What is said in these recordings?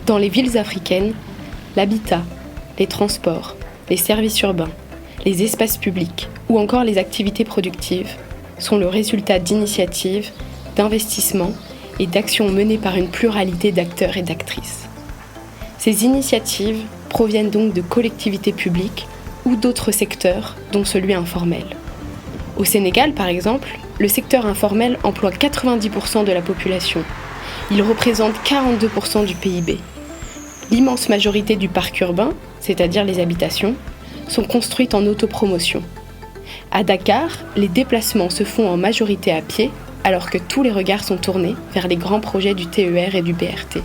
Dans les villes africaines, l'habitat, les transports, les services urbains, les espaces publics ou encore les activités productives sont le résultat d'initiatives, d'investissements et d'actions menées par une pluralité d'acteurs et d'actrices. Ces initiatives proviennent donc de collectivités publiques ou d'autres secteurs, dont celui informel. Au Sénégal, par exemple, le secteur informel emploie 90% de la population. Il représente 42% du PIB. L'immense majorité du parc urbain, c'est-à-dire les habitations, sont construites en autopromotion. À Dakar, les déplacements se font en majorité à pied, alors que tous les regards sont tournés vers les grands projets du TER et du BRT.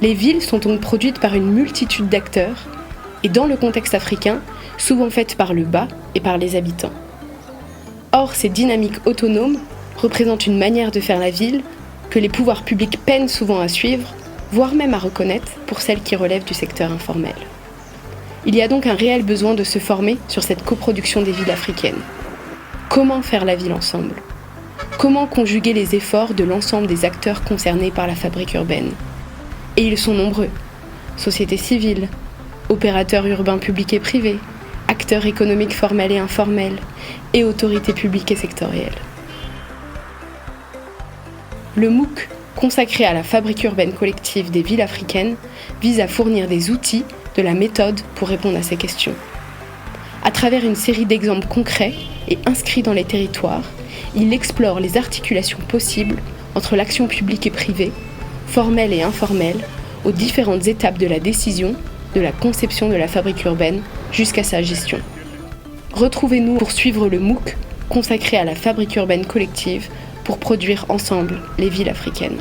Les villes sont donc produites par une multitude d'acteurs, et dans le contexte africain, souvent faites par le bas et par les habitants. Or, ces dynamiques autonomes représentent une manière de faire la ville que les pouvoirs publics peinent souvent à suivre, voire même à reconnaître pour celles qui relèvent du secteur informel. Il y a donc un réel besoin de se former sur cette coproduction des villes africaines. Comment faire la ville ensemble ? Comment conjuguer les efforts de l'ensemble des acteurs concernés par la fabrique urbaine ? Et ils sont nombreux. Société civile, opérateurs urbains publics et privés, acteurs économiques formels et informels, et autorités publiques et sectorielles. Le MOOC, consacré à la fabrique urbaine collective des villes africaines, vise à fournir des outils, de la méthode pour répondre à ces questions. À travers une série d'exemples concrets et inscrits dans les territoires, il explore les articulations possibles entre l'action publique et privée, formelle et informelle, aux différentes étapes de la décision, de la conception de la fabrique urbaine jusqu'à sa gestion. Retrouvez-nous pour suivre le MOOC consacré à la fabrique urbaine collective pour produire ensemble les villes africaines.